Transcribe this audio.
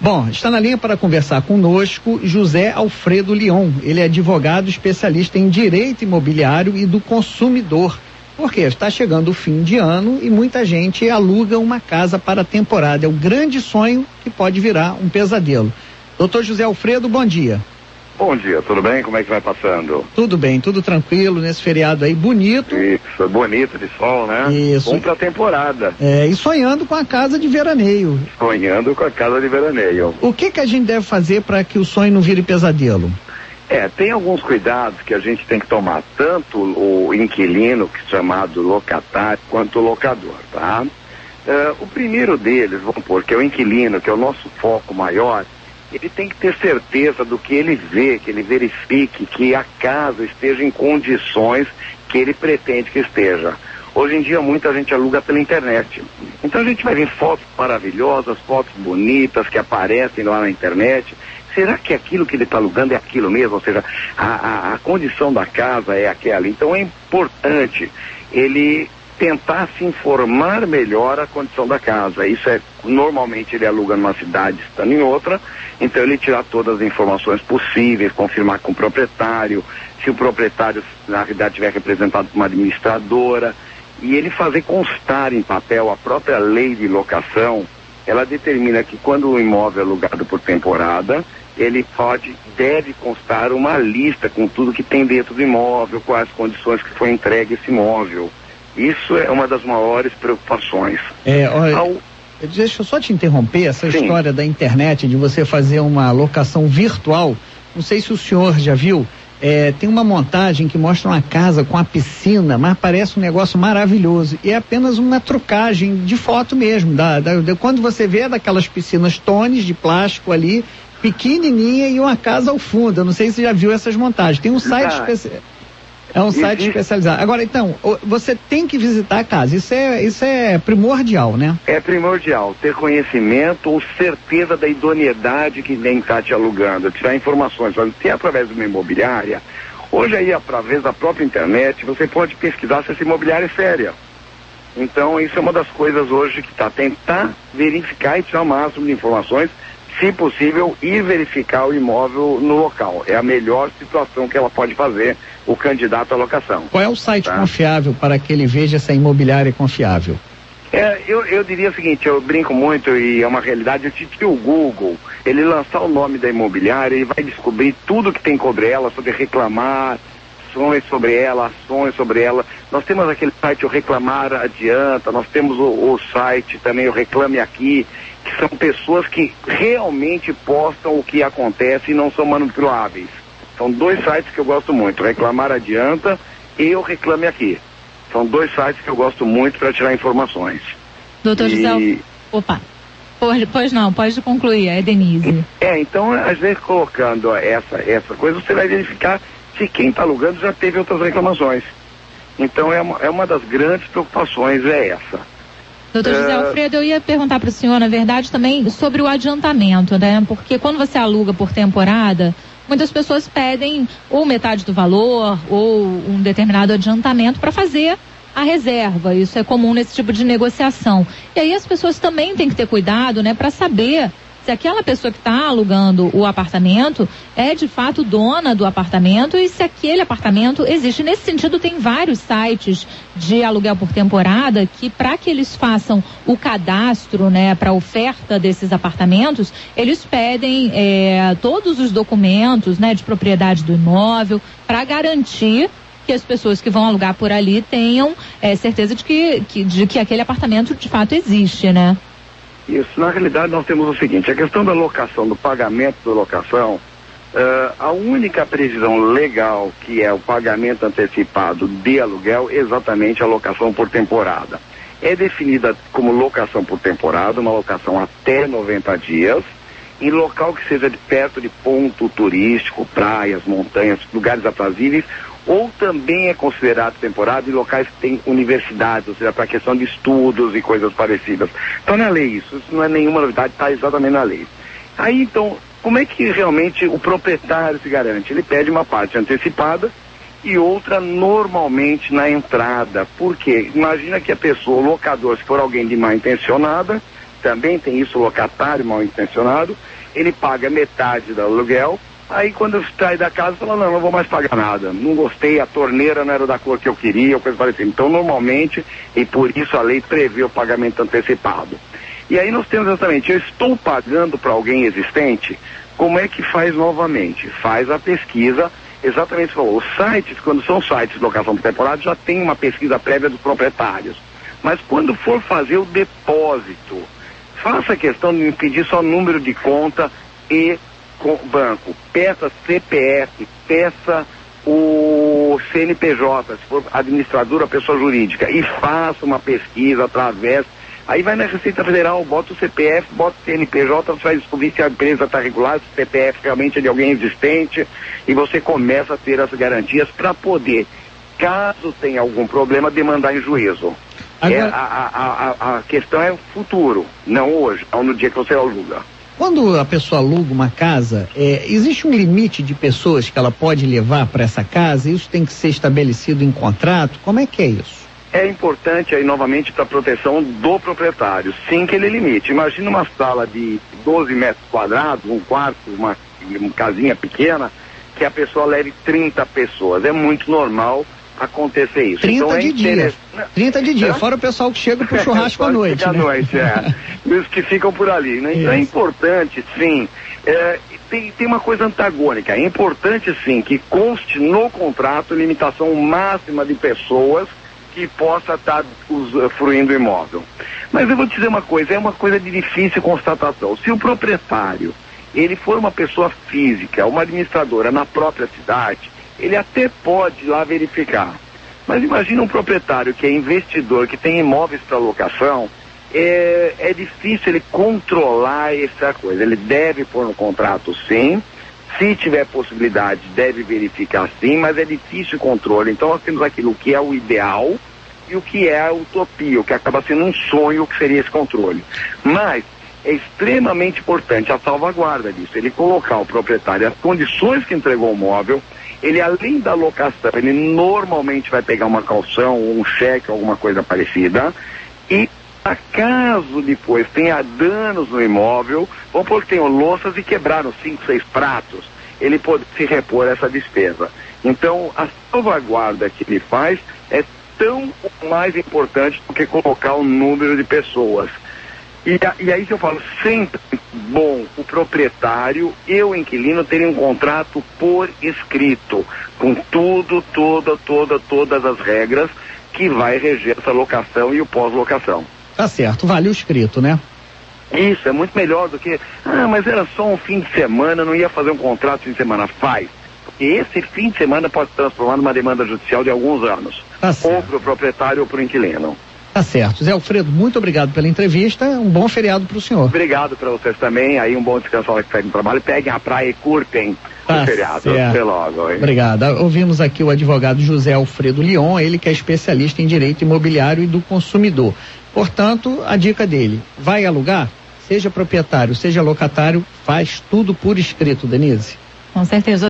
Bom, está na linha para conversar conosco José Alfredo Leon. Ele é advogado especialista em direito imobiliário e do consumidor. Porque está chegando o fim de ano e muita gente aluga uma casa para a temporada. É um grande sonho que pode virar um pesadelo. Doutor José Alfredo, bom dia. Bom dia, tudo bem? Como é que vai passando? Tudo bem, tudo tranquilo nesse feriado aí, bonito. Isso, bonito de sol, né? Isso. Bom pra temporada. E sonhando com a casa de veraneio. Sonhando com a casa de veraneio. O que a gente deve fazer para que o sonho não vire pesadelo? Tem alguns cuidados que a gente tem que tomar, tanto o inquilino, que é chamado locatário, quanto o locador, tá? O primeiro deles, vamos pôr, que é o inquilino, que é o nosso foco maior, ele tem que ter certeza do que ele vê, que ele verifique que a casa esteja em condições que ele pretende que esteja. Hoje em dia muita gente aluga pela internet. Então a gente vai ver fotos maravilhosas, fotos bonitas que aparecem lá na internet. Será que aquilo que ele está alugando é aquilo mesmo? Ou seja, a condição da casa é aquela. Então é importante ele tentar se informar melhor a condição da casa. Isso normalmente ele aluga numa cidade, estando em outra, então ele tirar todas as informações possíveis, confirmar com o proprietário, se o proprietário na realidade estiver representado por uma administradora, e ele fazer constar em papel a própria lei de locação. Ela determina que quando o imóvel é alugado por temporada, ele deve constar uma lista com tudo que tem dentro do imóvel, quais condições que foi entregue esse imóvel. Isso é uma das maiores preocupações. Deixa eu só te interromper, essa Sim. História da internet, de você fazer uma locação virtual, não sei se o senhor já viu, tem uma montagem que mostra uma casa com a piscina, mas parece um negócio maravilhoso, e é apenas uma trucagem de foto mesmo, quando você vê daquelas piscinas tones de plástico ali, pequenininha e uma casa ao fundo. Eu não sei se você já viu essas montagens, tem um site especial. É um site especializado. Agora, então, você tem que visitar a casa. Isso é primordial, né? É primordial. Ter conhecimento ou certeza da idoneidade que nem está te alugando. Tirar informações. Se é através de uma imobiliária, hoje aí, através da própria internet, você pode pesquisar se essa imobiliária é séria. Então, isso é uma das coisas hoje que está. Tentar verificar e tirar o máximo de informações, se possível, ir verificar o imóvel no local. É a melhor situação que ela pode fazer, o candidato à locação. Qual é o site confiável para que ele veja se a imobiliária é confiável? Eu diria o seguinte, eu brinco muito e é uma realidade, se o Google, ele lançar o nome da imobiliária, ele vai descobrir tudo que tem sobre ela, sobre reclamar, ações sobre ela. Nós temos aquele site, o Reclamar Adianta, nós temos o site também, o Reclame Aqui, que são pessoas que realmente postam o que acontece e não são manipuláveis. São dois sites que eu gosto muito, Reclamar Adianta e o Reclame Aqui. São dois sites que eu gosto muito para tirar informações. Doutor José, pois não, pode concluir, é Denise. Então, às vezes colocando essa coisa, você vai verificar se quem está alugando já teve outras reclamações. Então é uma das grandes preocupações, essa. Doutor José Alfredo, eu ia perguntar para o senhor, na verdade, também sobre o adiantamento, né? Porque quando você aluga por temporada, muitas pessoas pedem ou metade do valor ou um determinado adiantamento para fazer a reserva. Isso é comum nesse tipo de negociação. E aí as pessoas também têm que ter cuidado, né, para saber se aquela pessoa que está alugando o apartamento é de fato dona do apartamento e se aquele apartamento existe. Nesse sentido, tem vários sites de aluguel por temporada que, para que eles façam o cadastro, né, para a oferta desses apartamentos, eles pedem todos os documentos, né, de propriedade do imóvel para garantir que as pessoas que vão alugar por ali tenham certeza de que aquele apartamento de fato existe, né? Isso, na realidade nós temos o seguinte, a questão da locação, do pagamento da locação, a única previsão legal que é o pagamento antecipado de aluguel é exatamente a locação por temporada. É definida como locação por temporada, uma locação até 90 dias, em local que seja perto de ponto turístico, praias, montanhas, lugares aprazíveis, ou também é considerado temporada em locais que têm universidades, ou seja, para questão de estudos e coisas parecidas. Então na lei isso não é nenhuma novidade, está exatamente na lei. Aí então, como é que realmente o proprietário se garante? Ele pede uma parte antecipada e outra normalmente na entrada. Por quê? Imagina que a pessoa, o locador, se for alguém de má intencionada, também tem isso, locatário mal intencionado, ele paga metade do aluguel, aí quando sai da casa fala, não vou mais pagar nada, não gostei, a torneira não era da cor que eu queria, ou coisa parecida. Então normalmente, e por isso a lei prevê o pagamento antecipado. E aí nós temos exatamente, eu estou pagando para alguém existente, como é que faz novamente? Faz a pesquisa, exatamente o que você falou, os sites, quando são sites de locação por temporada, já tem uma pesquisa prévia dos proprietários. Mas quando for fazer o depósito, faça questão de pedir só número de conta e banco. Peça CPF, peça o CNPJ, se for administradora, pessoa jurídica, e faça uma pesquisa através. Aí vai na Receita Federal, bota o CPF, bota o CNPJ, você vai descobrir se a empresa está regular, se o CPF realmente é de alguém existente, e você começa a ter as garantias para poder, caso tenha algum problema, demandar em juízo. Agora, a questão é o futuro, não hoje, não no dia que você aluga. Quando a pessoa aluga uma casa, existe um limite de pessoas que ela pode levar para essa casa? Isso tem que ser estabelecido em contrato? Como é que é isso? É importante aí novamente para a proteção do proprietário, sim que ele limite. Imagina uma sala de 12 metros quadrados, um quarto, uma casinha pequena, que a pessoa leve 30 pessoas. É muito normal acontecer isso. 30 então, de dia. 30 de dia, fora o pessoal que chega pro churrasco à noite. À noite, Os que ficam por ali, né? Então é importante, sim. Tem uma coisa antagônica. É importante, sim, que conste no contrato limitação máxima de pessoas que possa estar usufruindo o imóvel. Mas eu vou te dizer uma coisa, é uma coisa de difícil constatação. Se o proprietário, ele for uma pessoa física, uma administradora na própria cidade, ele até pode ir lá verificar. Mas imagina um proprietário que é investidor, que tem imóveis para locação, é difícil ele controlar essa coisa. Ele deve pôr no contrato, sim. Se tiver possibilidade, deve verificar sim, mas é difícil o controle. Então nós temos aquilo que é o ideal e o que é a utopia, o que acaba sendo um sonho, que seria esse controle. Mas é extremamente importante a salvaguarda disso, ele colocar o proprietário as condições que entregou o imóvel, ele além da locação, ele normalmente vai pegar uma calção, ou um cheque, alguma coisa parecida, e acaso depois tenha danos no imóvel, vamos supor que tenham louças e quebraram 5, 6 pratos, ele pode se repor essa despesa. Então, a salvaguarda que ele faz é tão mais importante do que colocar o número de pessoas. E aí que eu falo, sempre bom o proprietário e o inquilino terem um contrato por escrito, com todas as regras que vai reger essa locação e o pós-locação. Tá certo, vale o escrito, né? Isso, é muito melhor do que, mas era só um fim de semana, não ia fazer um contrato de fim de semana. Faz. Porque esse fim de semana pode se transformar numa demanda judicial de alguns anos. Tá certo. Ou para o proprietário ou para o inquilino. Tá certo. Zé Alfredo, muito obrigado pela entrevista, um bom feriado para o senhor. Obrigado para vocês também, aí um bom descanso lá que segue no trabalho, peguem a praia e curtem o feriado. Até logo. Hein? Obrigado. Ouvimos aqui o advogado José Alfredo Lyon, ele que é especialista em direito imobiliário e do consumidor. Portanto, a dica dele, vai alugar? Seja proprietário, seja locatário, faz tudo por escrito, Denise. Com certeza.